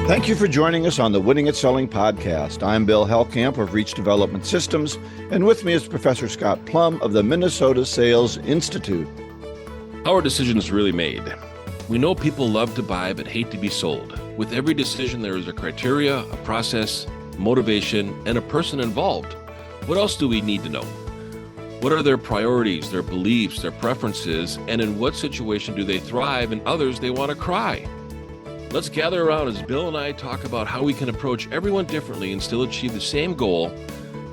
Thank you for joining us on the Winning at Selling podcast. I'm Bill Hellkamp of Reach Development Systems, and with me is Professor Scott Plum of the Minnesota Sales Institute. How are decisions really made? We know people love to buy but hate to be sold. With every decision, there is a criteria, a process, motivation, and a person involved. What else do we need to know? What are their priorities, their beliefs, their preferences, and in what situation do they thrive and others they want to cry? Let's gather around as Bill and I talk about how we can approach everyone differently and still achieve the same goal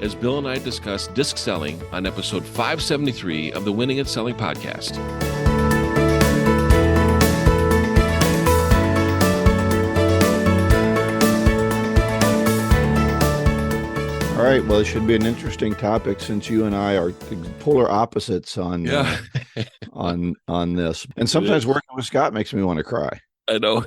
as Bill and I discuss DiSC selling on episode 573 of the Winning at Selling podcast. All right, well, it should be an interesting topic since you and I are polar opposites on on this. And sometimes working with Scott makes me want to cry. I know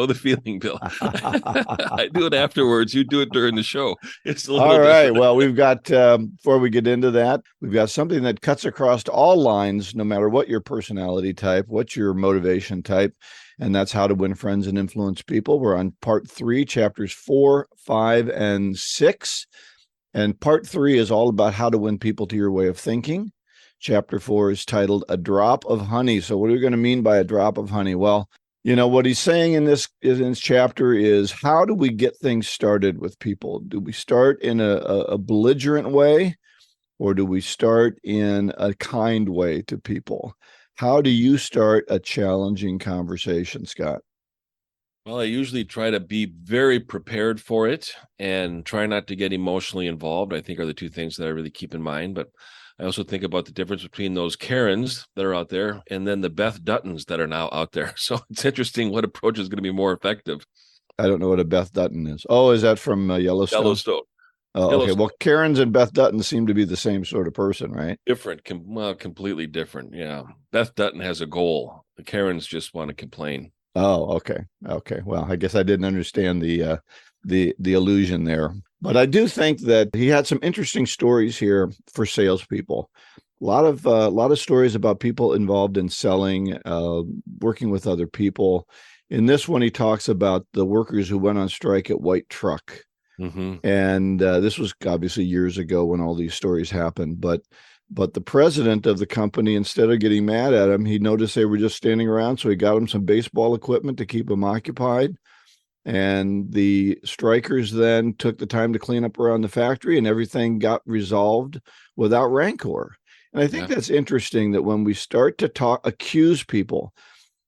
the feeling, Bill. I do it afterwards. You do it during the show. It's a little all right. different. Well, we've got, before we get into that, we've got something that cuts across all lines, no matter what your personality type, what's your motivation type, and that's how to win friends and influence people. We're on part 3, chapters 4, 5, and 6. And part 3 is all about how to win people to your way of thinking. Chapter 4 is titled A Drop of Honey. So what are we going to mean by a drop of honey? Well, you know, what he's saying in this chapter is, how do we get things started with people? Do we start in a belligerent way, or do we start in a kind way to people? How do you start a challenging conversation, Scott? Well, I usually try to be very prepared for it and try not to get emotionally involved, I think are the two things that I really keep in mind. But I also think about the difference between those Karens that are out there and then the Beth Duttons that are now out there. So it's interesting what approach is going to be more effective. I don't know what a Beth Dutton is. Oh, is that from Yellowstone? Yellowstone. Oh, Yellowstone. okay. Well, Karens and Beth Dutton seem to be the same sort of person, right? Different, completely different. Yeah. Beth Dutton has a goal. The Karens just want to complain. Oh, okay. Okay. Well, I guess I didn't understand the illusion there. But I do think that he had some interesting stories here for salespeople. A lot of stories about people involved in selling, working with other people. In this one, he talks about the workers who went on strike at White Truck. Mm-hmm. And this was obviously years ago when all these stories happened. But the president of the company, instead of getting mad at him, he noticed they were just standing around. So he got them some baseball equipment to keep them occupied. And the strikers then took the time to clean up around the factory, and everything got resolved without rancor. And I think that's interesting, that when we start to accuse people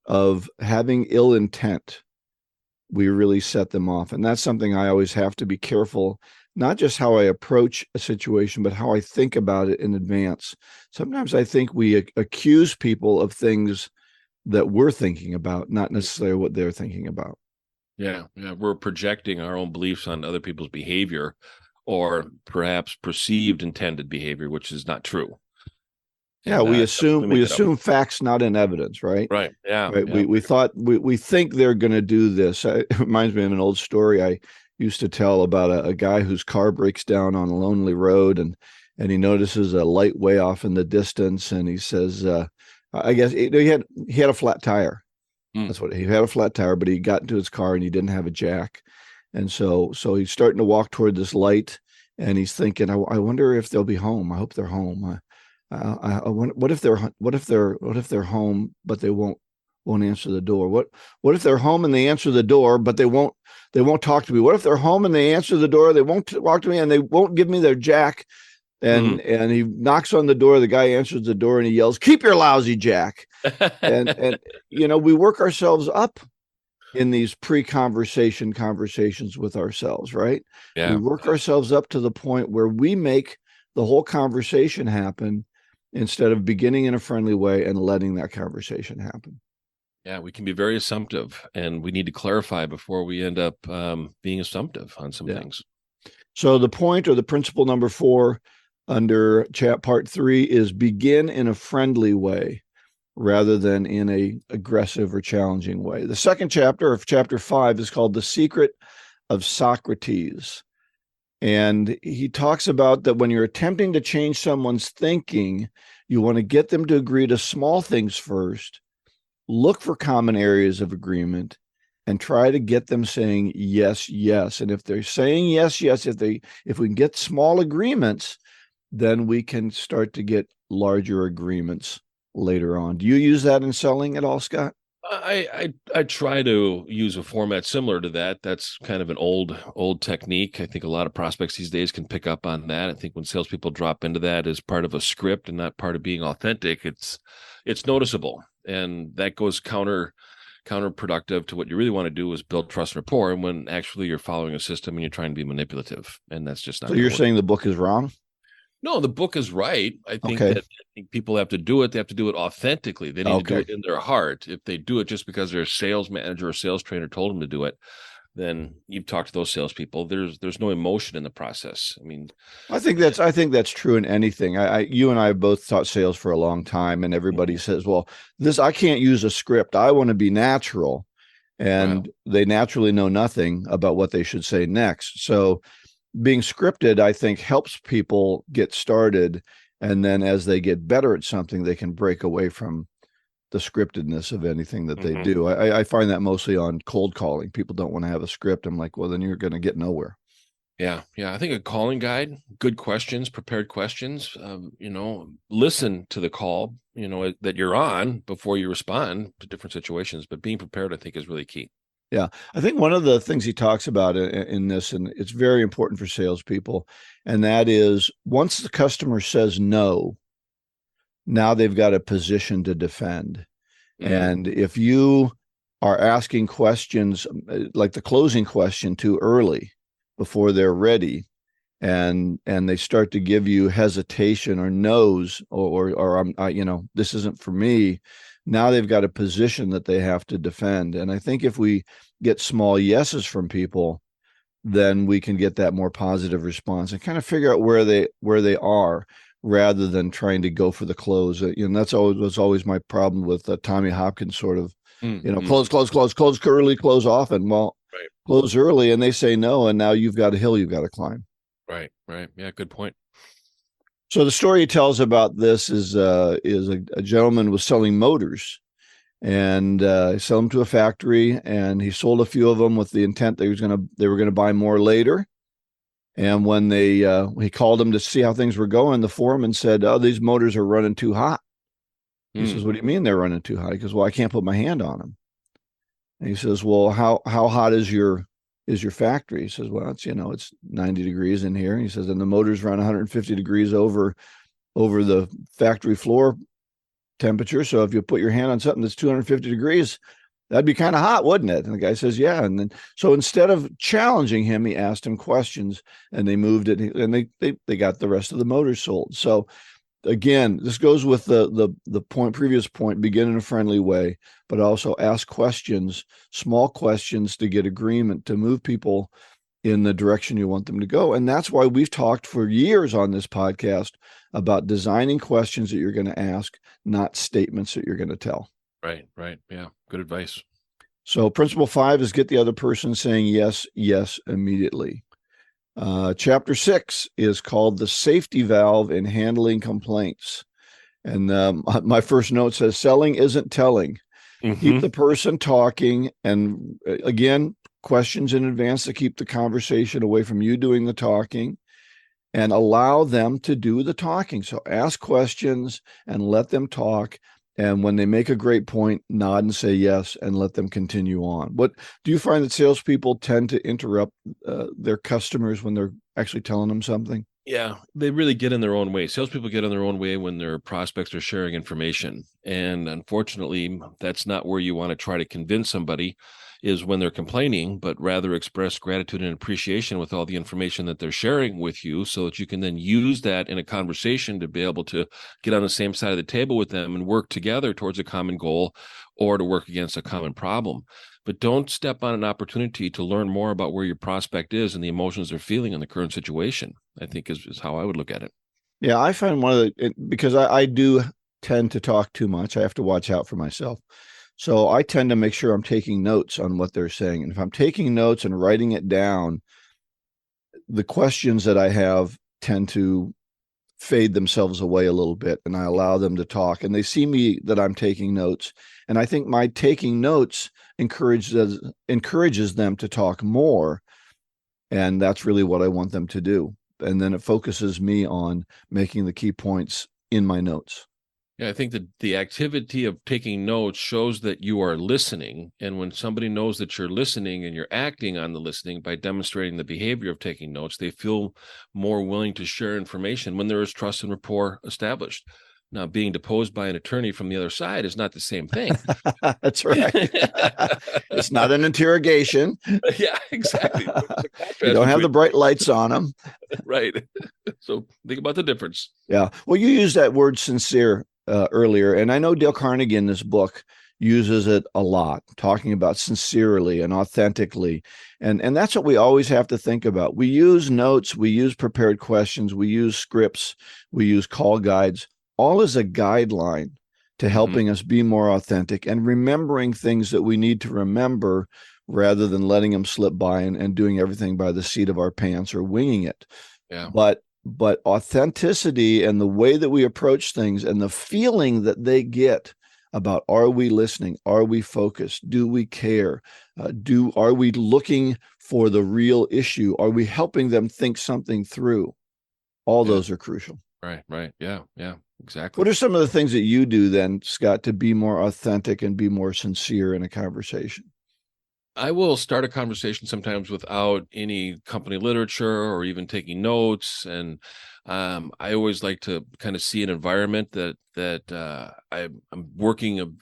of having ill intent, we really set them off. And that's something I always have to be careful, not just how I approach a situation, but how I think about it in advance. Sometimes I think we accuse people of things that we're thinking about, not necessarily what they're thinking about. Yeah, we're projecting our own beliefs on other people's behavior, or perhaps perceived intended behavior, which is not true. Yeah, we assume facts, not in evidence, right? Right. Yeah. Right? Yeah. We think they're going to do this. It reminds me of an old story I used to tell about a guy whose car breaks down on a lonely road, and he notices a light way off in the distance, and he says, I guess he had a flat tire. That's what he had, a flat tire, but he got into his car and he didn't have a jack. And so he's starting to walk toward this light, and he's thinking, I wonder if they'll be home. I hope they're home. What if they're home, but they won't answer the door? What if they're home and they answer the door, but they won't talk to me? What if they're home and they answer the door, they won't talk to me, and they won't give me their jack? And he knocks on the door. The guy answers the door and he yells, "Keep your lousy jack." and you know, we work ourselves up in these conversations with ourselves, right? Yeah. We work ourselves up to the point where we make the whole conversation happen instead of beginning in a friendly way and letting that conversation happen. Yeah, we can be very assumptive, and we need to clarify before we end up being assumptive on some things. So the point, or the principle number 4 under part 3, is begin in a friendly way rather than in a aggressive or challenging way. The second chapter, of chapter 5, is called The Secret of Socrates. And he talks about that when you're attempting to change someone's thinking, you want to get them to agree to small things first, look for common areas of agreement, and try to get them saying yes, yes. And if they're saying yes, yes, if we can get small agreements, then we can start to get larger agreements later on. Do you use that in selling at all, Scott? I try to use a format similar to that. That's kind of an old technique. I think a lot of prospects these days can pick up on that. I think when salespeople drop into that as part of a script and not part of being authentic, it's noticeable, and that goes counterproductive to what you really want to do is build trust and rapport. And when actually you're following a system and you're trying to be manipulative, and that's just not. So you're work. saying the book is wrong? No, the book is right. I think Okay. that people have to do it. They have to do it authentically. They need to do it in their heart. If they do it just because their sales manager or sales trainer told them to do it, then you've talked to those salespeople. There's no emotion in the process. I mean, I think that's true in anything. You and I have both taught sales for a long time, and everybody says, well, I can't use a script. I want to be natural. And they naturally know nothing about what they should say next. So being scripted, I think, helps people get started. And then as they get better at something, they can break away from the scriptedness of anything that they do. I find that mostly on cold calling. People don't want to have a script. I'm like, well, then you're going to get nowhere. Yeah. I think a calling guide, good questions, prepared questions, listen to the call, that you're on before you respond to different situations. But being prepared, I think, is really key. Yeah. I think one of the things he talks about in this, and it's very important for salespeople, and that is once the customer says no, now they've got a position to defend. And if you are asking questions like the closing question too early before they're ready, and they start to give you hesitation or no's or this isn't for me, now they've got a position that they have to defend. And I think if we get small yeses from people, then we can get that more positive response and kind of figure out where they are rather than trying to go for the close. That's always my problem with Tommy Hopkins sort of, close early, close often. Well, close early and they say no, and now you've got a hill you've got to climb. Right. Yeah, good point. So the story he tells about this is a gentleman was selling motors, and he sold them to a factory, and he sold a few of them with the intent they were going to buy more later. And when he called them to see how things were going, the foreman said, "Oh, these motors are running too hot." He says, "What do you mean they're running too hot?" He goes, "Well, I can't put my hand on them." And he says, "Well, how hot is your factory?" He says, "Well, it's 90 degrees in here." And he says, "And the motors run 150 degrees over the factory floor temperature. So if you put your hand on something that's 250 degrees, that'd be kind of hot, wouldn't it?" And the guy says, "Yeah." And then, so instead of challenging him, he asked him questions, and they moved it, and they got the rest of the motors sold. So again, this goes with the previous point, begin in a friendly way, but also ask questions, small questions to get agreement, to move people in the direction you want them to go. And that's why we've talked for years on this podcast about designing questions that you're going to ask, not statements that you're going to tell. Right. Yeah. Good advice. So principle 5 is get the other person saying yes, yes, immediately. Chapter 6 is called the safety valve in handling complaints. And my first note says selling isn't telling. Keep the person talking. And again, questions in advance to keep the conversation away from you doing the talking, and allow them to do the talking. So ask questions and let them talk. And when they make a great point, nod and say yes, and let them continue on. What do you find that salespeople tend to interrupt their customers when they're actually telling them something? Yeah, they really get in their own way. Salespeople get in their own way when their prospects are sharing information. And unfortunately, that's not where you want to try to convince somebody, is when they're complaining, but rather express gratitude and appreciation with all the information that they're sharing with you, so that you can then use that in a conversation to be able to get on the same side of the table with them and work together towards a common goal or to work against a common problem. But don't step on an opportunity to learn more about where your prospect is and the emotions they're feeling in the current situation, I think is how I would look at it. Yeah, I find because I do tend to talk too much. I have to watch out for myself. So I tend to make sure I'm taking notes on what they're saying. And if I'm taking notes and writing it down, the questions that I have tend to fade themselves away a little bit, and I allow them to talk, and they see me that I'm taking notes. And I think my taking notes encourages them to talk more. And that's really what I want them to do. And then it focuses me on making the key points in my notes. Yeah, I think that the activity of taking notes shows that you are listening. And when somebody knows that you're listening and you're acting on the listening by demonstrating the behavior of taking notes, they feel more willing to share information when there is trust and rapport established. Now, being deposed by an attorney from the other side is not the same thing. That's right. It's not an interrogation. Yeah, exactly. You don't have the bright lights on them. Right. So think about the difference. Yeah. Well, you used that word sincere earlier, and I know Dale Carnegie in this book uses it a lot, talking about sincerely and authentically. And that's what we always have to think about. We use notes, we use prepared questions, we use scripts, we use call guides, all as a guideline to helping us be more authentic and remembering things that we need to remember rather than letting them slip by and doing everything by the seat of our pants or winging it. Yeah. But authenticity and the way that we approach things and the feeling that they get about, are we listening? Are we focused? Do we care? Are we looking for the real issue? Are we helping them think something through? All those are crucial. Right. Yeah. Exactly. What are some of the things that you do then, Scott, to be more authentic and be more sincere in a conversation? I will start a conversation sometimes without any company literature or even taking notes. And I always like to kind of see an environment that I'm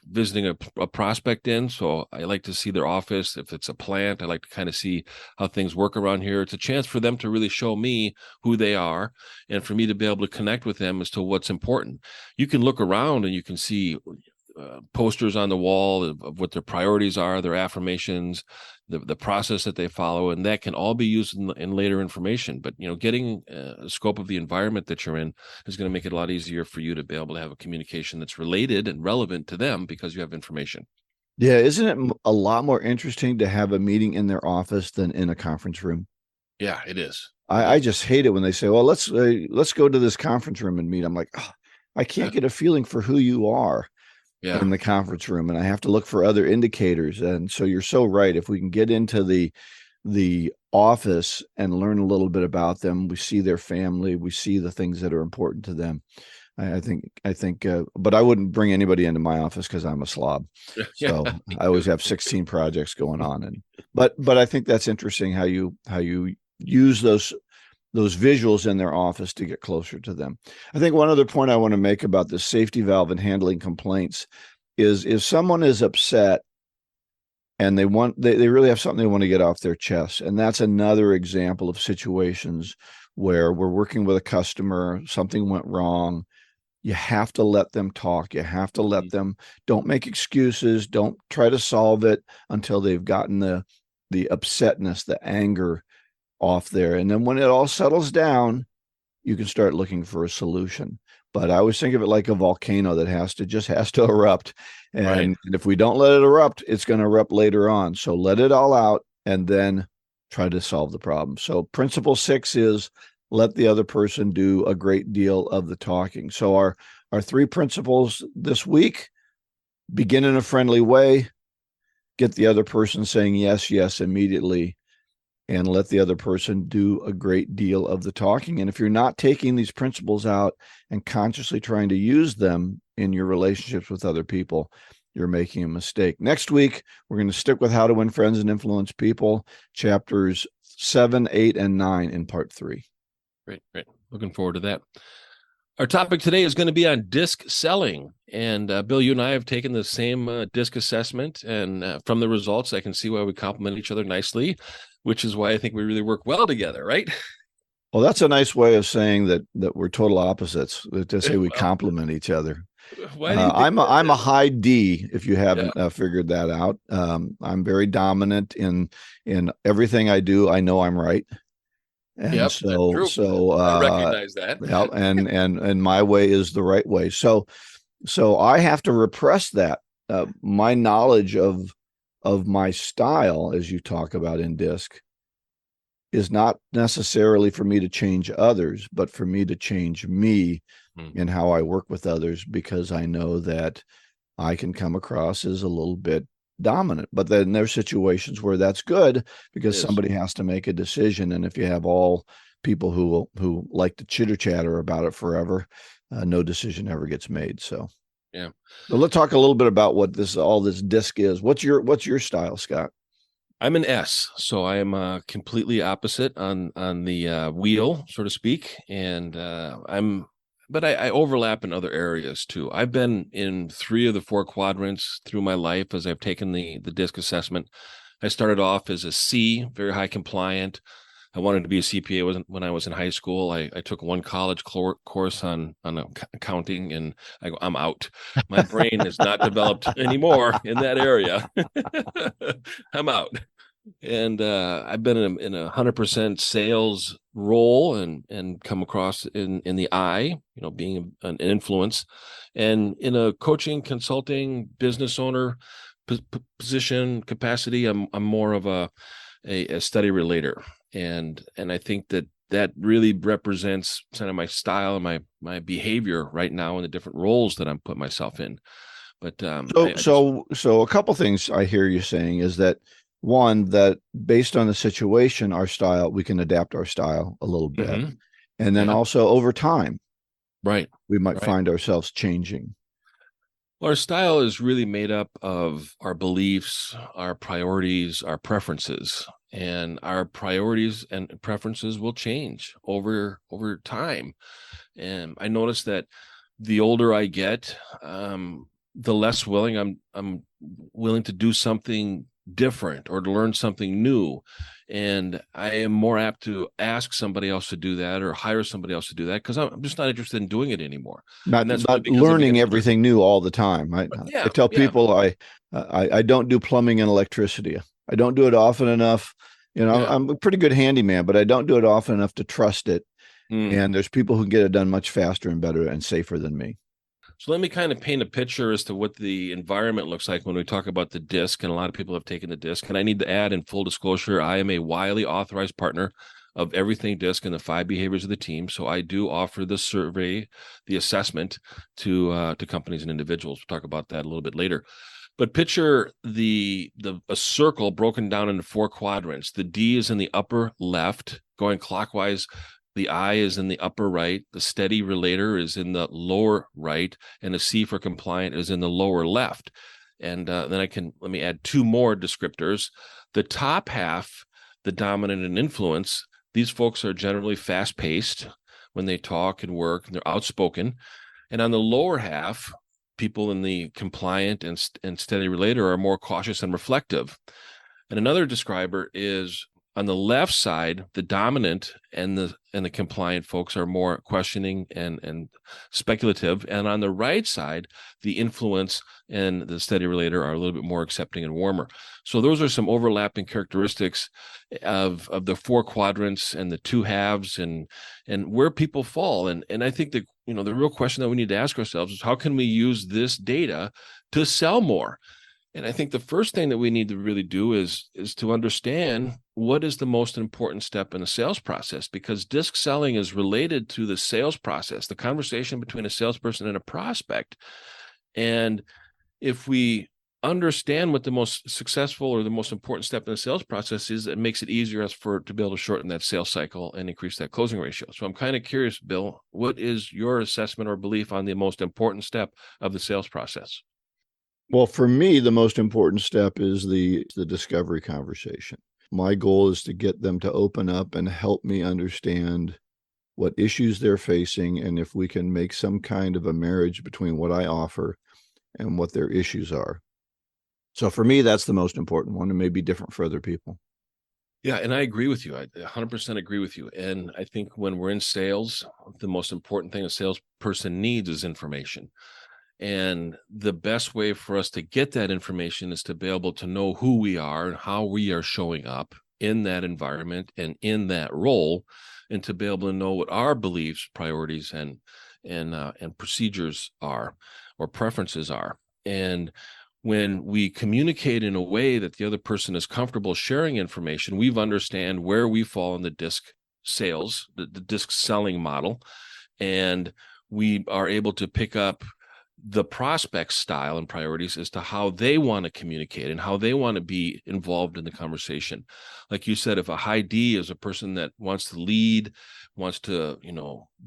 visiting a prospect in. So I like to see their office. If it's a plant, I like to kind of see how things work around here. It's a chance for them to really show me who they are and for me to be able to connect with them as to what's important. You can look around and you can see posters on the wall of what their priorities are, their affirmations, the process that they follow, and that can all be used in later information. But getting a scope of the environment that you're in is going to make it a lot easier for you to be able to have a communication that's related and relevant to them because you have information. Yeah, isn't it a lot more interesting to have a meeting in their office than in a conference room? Yeah, it is. I just hate it when they say, "Well, let's go to this conference room and meet." I'm like, oh, I can't get a feeling for who you are in the conference room, and I have to look for other indicators. And so you're so right. If we can get into the office and learn a little bit about them, we see their family, we see the things that are important to them. I think, but I wouldn't bring anybody into my office because I'm a slob. So I always have 16 projects going on. But I think that's interesting how you use those visuals in their office to get closer to them. I think one other point I want to make about the safety valve and handling complaints is if someone is upset and they really have something they want to get off their chest. And that's another example of situations where we're working with a customer, something went wrong. You have to let them talk. You have to let them, don't make excuses. Don't try to solve it until they've gotten the upsetness, the anger off there. And then when it all settles down, you can start looking for a solution. But I always think of it like a volcano that has to erupt. And if we don't let it erupt, it's going to erupt later on. So let it all out and then try to solve the problem. So principle 6 is let the other person do a great deal of the talking. So our 3 principles this week: begin in a friendly way, get the other person saying yes immediately, and let the other person do a great deal of the talking. And if you're not taking these principles out and consciously trying to use them in your relationships with other people, you're making a mistake. Next week, we're going to stick with How to Win Friends and Influence People, chapters 7, 8, and 9 in part 3. Great. Looking forward to that. Our topic today is going to be on DiSC selling. And Bill, you and I have taken the same DiSC assessment. And from the results, I can see why we complement each other nicely, which is why I think we really work well together, right? Well, that's a nice way of saying that we're total opposites, to say we complement each other. I'm a high D, if you haven't figured that out. I'm very dominant in everything I do. I know I'm right. And so I recognize that. Yeah, and my way is the right way. So I have to repress that. My knowledge of my style, as you talk about in DiSC, is not necessarily for me to change others, but for me to change me in how I work with others, because I know that I can come across as a little bit dominant. But then there's situations where that's good because somebody has to make a decision. And if you have all people who like to chitter chatter about it forever, no decision ever gets made. So yeah. So let's talk a little bit about what all this DiSC is. What's your style, Scott? I'm an S, so I am completely opposite on the wheel, so to speak, and but I overlap in other areas too. I've been in 3 of the 4 quadrants through my life as I've taken the DiSC assessment. I started off as a C, very high compliant. I wanted to be a CPA when I was in high school. I took one college course on accounting, and I'm out. My brain is not developed anymore in that area. I'm out. And I've been in a 100% sales role and come across in the I, being an influence, and in a coaching, consulting, business owner position capacity. I'm more of a study relator, and I think that really represents kind of my style and my behavior right now in the different roles that I'm put myself in. But so a couple things I hear you saying is that, one, that based on the situation, we can adapt our style a little bit. Mm-hmm. And then also over time, right, we might find ourselves changing. Well, our style is really made up of our beliefs, our priorities, our preferences, and our priorities and preferences will change over time. And I notice that the older I get, the less willing I'm willing to do something different or to learn something new. And I am more apt to ask somebody else to do that or hire somebody else to do that because I'm just not interested in doing it anymore. Not learning everything new all the time. I tell people I don't do plumbing and electricity. I don't do it often enough. I'm a pretty good handyman, but I don't do it often enough to trust it. And there's people who get it done much faster and better and safer than me. So let me kind of paint a picture as to what the environment looks like when we talk about the DiSC, and a lot of people have taken the DiSC. And I need to add, in full disclosure, I am a Wiley authorized partner of everything DiSC and the 5 behaviors of the team. So I do offer the survey, the assessment to companies and individuals. We'll talk about that a little bit later. But picture a circle broken down into 4 quadrants. The D is in the upper left, going clockwise. The I is in the upper right, the steady relator is in the lower right, and the C for compliant is in the lower left. And then let me add 2 more descriptors. The top half, the dominant and influence, these folks are generally fast-paced when they talk and work, and they're outspoken. And on the lower half, people in the compliant and steady relator are more cautious and reflective. And another describer is, on the left side, the dominant and the compliant folks are more questioning and speculative. And on the right side, the influence and the steady relator are a little bit more accepting and warmer. So those are some overlapping characteristics of the 4 quadrants and the 2 halves and where people fall. And I think that, the real question that we need to ask ourselves is, how can we use this data to sell more? And I think the first thing that we need to really do is to understand what is the most important step in the sales process, because DiSC selling is related to the sales process, the conversation between a salesperson and a prospect. And if we understand what the most successful or the most important step in the sales process is, it makes it easier to be able to shorten that sales cycle and increase that closing ratio. So I'm kind of curious, Bill, what is your assessment or belief on the most important step of the sales process? Well, for me, the most important step is the discovery conversation. My goal is to get them to open up and help me understand what issues they're facing, and if we can make some kind of a marriage between what I offer and what their issues are. So for me, that's the most important one. It may be different for other people. Yeah, and I agree with you. I 100% agree with you. And I think when we're in sales, the most important thing a salesperson needs is information. And the best way for us to get that information is to be able to know who we are and how we are showing up in that environment and in that role, and to be able to know what our beliefs, priorities, and procedures are, or preferences are. And when we communicate in a way that the other person is comfortable sharing information, we understand where we fall in the DiSC sales, the DiSC selling model, and we are able to pick up the prospect's style and priorities as to how they want to communicate and how they want to be involved in the conversation. Like you said, if a high D is a person that wants to lead, wants to,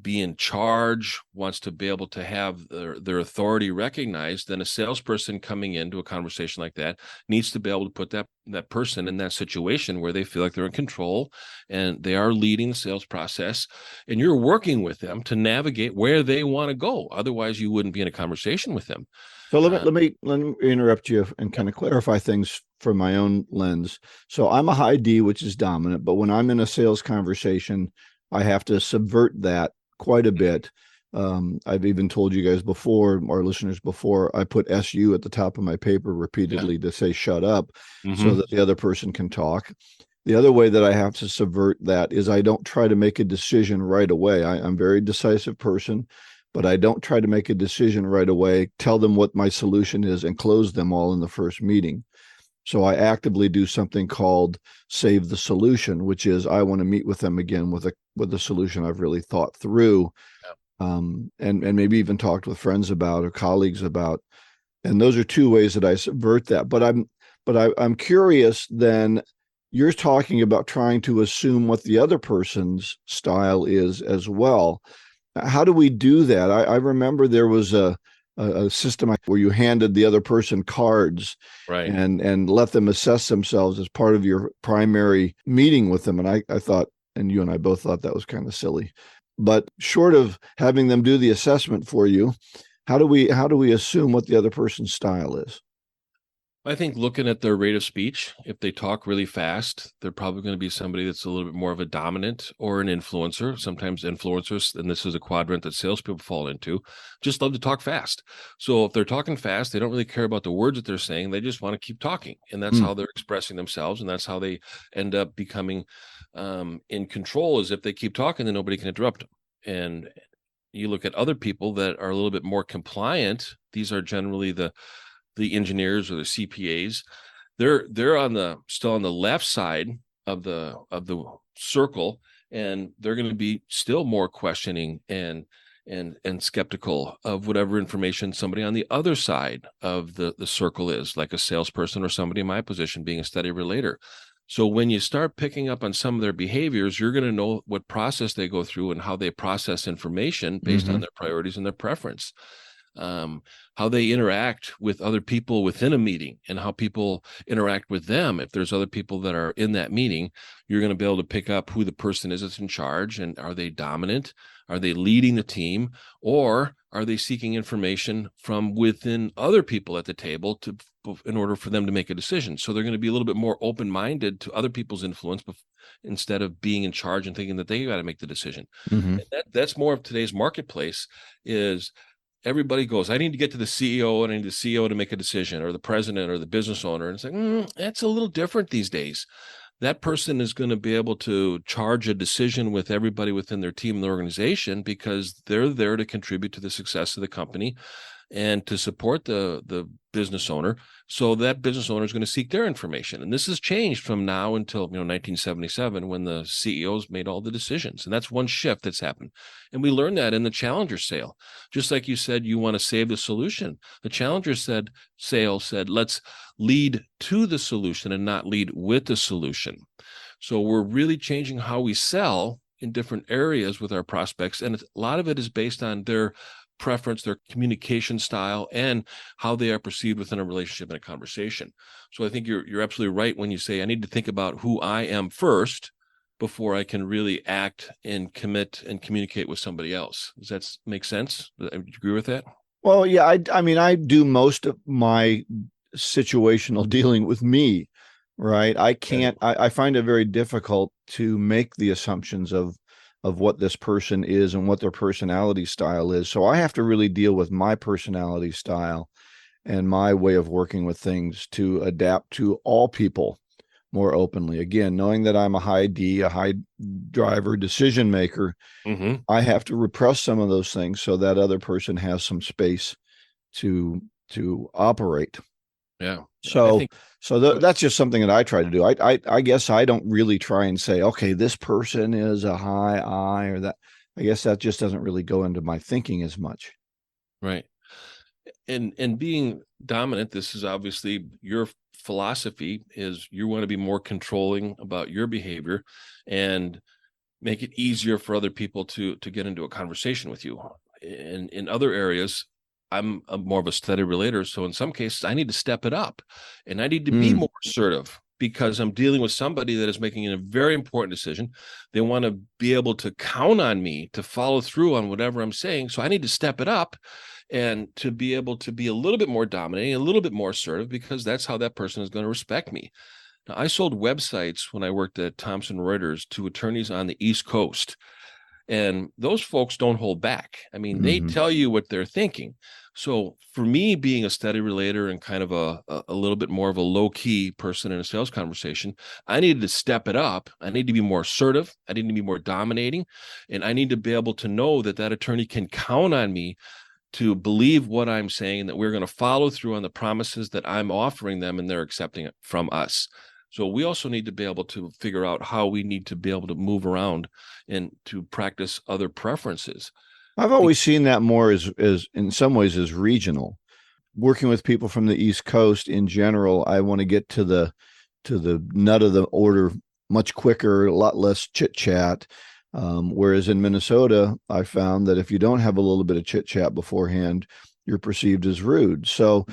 be in charge, wants to be able to have their authority recognized, then a salesperson coming into a conversation like that needs to be able to put that person in that situation where they feel like they're in control and they are leading the sales process, and you're working with them to navigate where they want to go. Otherwise, you wouldn't be in a conversation with them. So let me interrupt you and kind of clarify things from my own lens. So I'm a high D, which is dominant, but when I'm in a sales conversation, I have to subvert that quite a bit. I've even told you guys before, our listeners before, I put SU at the top of my paper repeatedly to say shut up so that the other person can talk. The other way that I have to subvert that is I don't try to make a decision right away. I'm a very decisive person, but I don't try to make a decision right away, tell them what my solution is, and close them all in the first meeting. So I actively do something called save the solution, which is I want to meet with them again with a solution I've really thought through, and maybe even talked with friends about or colleagues about. And those are two ways that I subvert that. But I'm curious then. You're talking about trying to assume what the other person's style is as well. How do we do that? I remember there was a system where you handed the other person cards, right, and let them assess themselves as part of your primary meeting with them. And I thought, and you and I both thought that was kind of silly. But short of having them do the assessment for you, how do we assume what the other person's style is? I think looking at their rate of speech, if they talk really fast, they're probably going to be somebody that's a little bit more of a dominant or an influencer. Sometimes influencers, and this is a quadrant that salespeople fall into, just love to talk fast. So if they're talking fast, they don't really care about the words that they're saying. They just want to keep talking. And that's how they're expressing themselves. And that's how they end up becoming in control, is if they keep talking, then nobody can interrupt them. And you look at other people that are a little bit more compliant. These are generally the engineers or the CPAs. They're still on the left side of the circle, and they're going to be still more questioning and skeptical of whatever information somebody on the other side of the circle is, like a salesperson or somebody in my position being a steady relator. So when you start picking up on some of their behaviors, you're going to know what process they go through and how they process information based on their priorities and their preference. How they interact with other people within a meeting and how people interact with them. If there's other people that are in that meeting, you're going to be able to pick up who the person is that's in charge, and are they dominant? Are they leading the team, or are they seeking information from within other people at the table in order for them to make a decision? So they're going to be a little bit more open-minded to other people's influence instead of being in charge and thinking that they got to make the decision. And that's more of today's marketplace. Is everybody goes, I need to get to the CEO, and I need the CEO to make a decision, or the president or the business owner. And it's like, that's a little different these days. That person is going to be able to charge a decision with everybody within their team and the organization, because they're there to contribute to the success of the company and to support the business owner. So that business owner is going to seek their information. And this has changed from now until 1977, when the CEOs made all the decisions. And that's one shift that's happened. And we learned that in the Challenger sale. Just like you said, you want to save the solution. The Challenger sale said, let's lead to the solution and not lead with the solution. So we're really changing how we sell in different areas with our prospects. And a lot of it is based on their preference, their communication style, and how they are perceived within a relationship and a conversation. So I think you're absolutely right when you say I need to think about who I am first before I can really act and commit and communicate with somebody else. Does that make sense? Do you agree with that? Well, yeah, I mean, I do most of my situational dealing with me, right? I find it very difficult to make the assumptions of what this person is and what their personality style is. So I have to really deal with my personality style and my way of working with things to adapt to all people more openly. Again, knowing that I'm a high D, a high driver, decision maker, I have to repress some of those things so that other person has some space to operate. Yeah. I So, think go ahead. that's just something that I try to do. I guess I don't really try and say, okay, this person is a high I or that. I guess that just doesn't really go into my thinking as much. Right. And being dominant, this is obviously your philosophy is you want to be more controlling about your behavior and make it easier for other people to get into a conversation with you. In other areas, I'm more of a steady relator, so in some cases I need to step it up and I need to be Mm, more assertive because I'm dealing with somebody that is making a very important decision. They want to be able to count on me to follow through on whatever I'm saying, so I need to step it up and to be able to be a little bit more dominating, a little bit more assertive, because that's how that person is going to respect me. Now, I sold websites when I worked at Thomson Reuters to attorneys on the East Coast. And those folks don't hold back. I mean, they hmm tell you what they're thinking. So for me, being a steady relator and kind of a little bit more of a low key person in a sales conversation, I needed to step it up. I need to be more assertive. I need to be more dominating. And I need to be able to know that that attorney can count on me to believe what I'm saying and that we're going to follow through on the promises that I'm offering them and they're accepting it from us. So we also need to be able to figure out how we need to be able to move around and to practice other preferences. I've always seen that more as in some ways as regional. Working with people from the East Coast in general, I want to get to the nut of the order much quicker, a lot less chit chat. Whereas in Minnesota, I found that if you don't have a little bit of chit chat beforehand, you're perceived as rude. So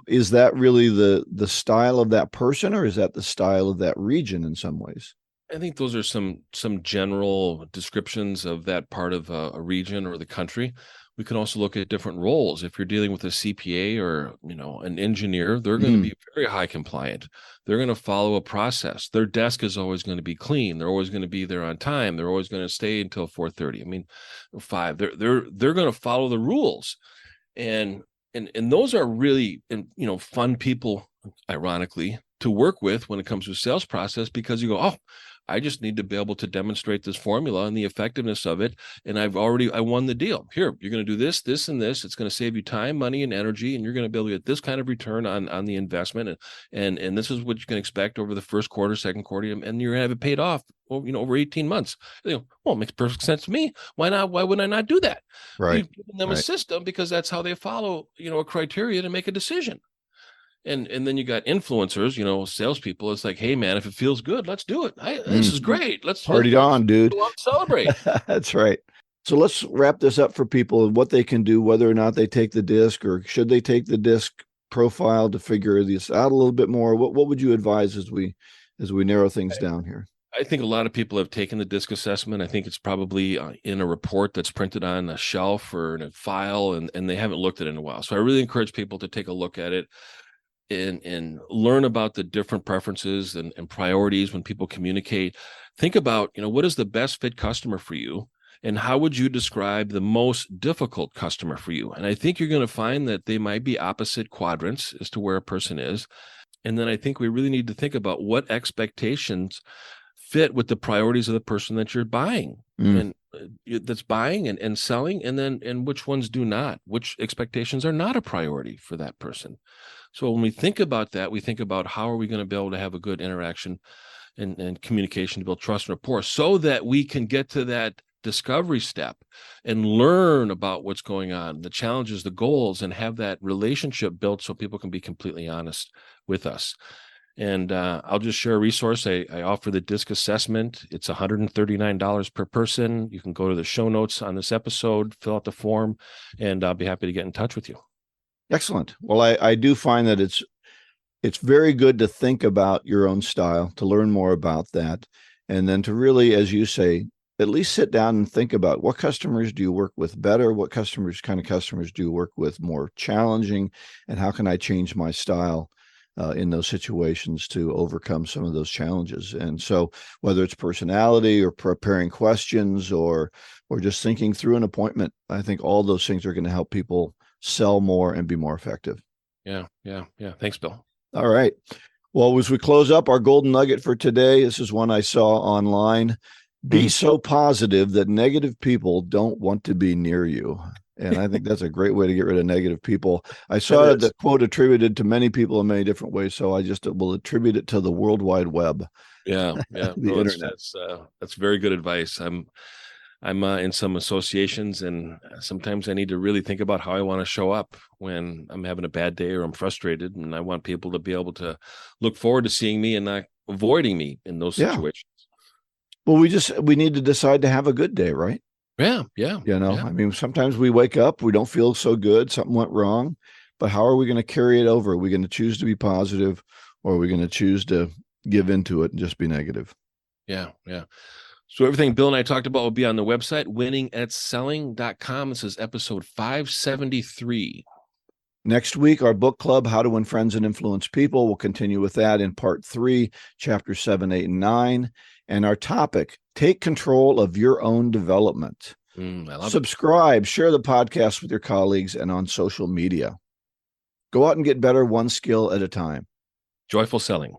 is that really the style of that person, or is that the style of that region in some ways? I think those are some general descriptions of that part of a region or the country. We can also look at different roles. If you're dealing with a CPA or an engineer, they're going to Mm, be very high compliant. They're going to follow a process. Their desk is always going to be clean. They're always going to be there on time. They're always going to stay until 4:30. I mean, 5. They're going to follow the rules, and and those are really fun people, ironically, to work with when it comes to a sales process because you go, oh, I just need to be able to demonstrate this formula and the effectiveness of it. And I won the deal. Here, you're going to do this, this, and this. It's going to save you time, money, and energy, and you're going to be able to get this kind of return on the investment. And this is what you can expect over the first quarter, second quarter, and you're going to have it paid off over 18 months. Well, it makes perfect sense to me. Why not? Why wouldn't I not do that? right, We've given them a right. system because that's how they follow, a criteria to make a decision. And then you got influencers, salespeople. It's like, hey man, if it feels good, let's do it. This Mm, is great. Let's party on, dude. go out and celebrate. That's right. So let's wrap this up for people, what they can do, whether or not they take the disc, or should they take the disc profile to figure this out a little bit more. What would you advise as we narrow things down here? I think a lot of people have taken the DiSC assessment. I think it's probably in a report that's printed on a shelf or in a file, and they haven't looked at it in a while. So I really encourage people to take a look at it and learn about the different preferences and priorities when people communicate. Think about, what is the best fit customer for you? And how would you describe the most difficult customer for you? And I think you're going to find that they might be opposite quadrants as to where a person is. And then I think we really need to think about what expectations fit with the priorities of the person that you're buying Mm, and that's buying and selling, and which ones do not, which expectations are not a priority for that person. So when we think about that, we think about how are we going to be able to have a good interaction and communication to build trust and rapport so that we can get to that discovery step and learn about what's going on, the challenges, the goals, and have that relationship built so people can be completely honest with us. And I'll just share a resource. I offer the DiSC assessment. It's $139 per person. You can go to the show notes on this episode, fill out the form, and I'll be happy to get in touch with you. excellent. Well, I do find that it's very good to think about your own style, to learn more about that, and then to really, as you say, at least sit down and think about what customers do you work with better, what kind of customers do you work with more challenging, and how can I change my style in those situations to overcome some of those challenges. And so whether it's personality or preparing questions or just thinking through an appointment, I think all those things are going to help people sell more and be more effective. Yeah. Thanks, Bill. All right. Well, as we close up, our golden nugget for today, this is one I saw online. Be so positive that negative people don't want to be near you. And I think that's a great way to get rid of negative people. I saw the quote attributed to many people in many different ways, so I just will attribute it to the World Wide Web. Yeah, the internet. That's very good advice. I'm in some associations, and sometimes I need to really think about how I want to show up when I'm having a bad day or I'm frustrated, and I want people to be able to look forward to seeing me and not avoiding me in those situations. Well, we need to decide to have a good day, right? Yeah. I mean, sometimes we wake up, we don't feel so good, something went wrong, but how are we going to carry it over? Are we going to choose to be positive, or are we going to choose to give into it and just be negative? Yeah. So everything Bill and I talked about will be on the website, winningatselling.com. This is episode 573. Next week, our book club, How to Win Friends and Influence People. We'll continue with that in part 3, chapter 7, 8, and 9. And our topic, take control of your own development. Subscribe, share the podcast with your colleagues and on social media. Go out and get better one skill at a time. Joyful selling.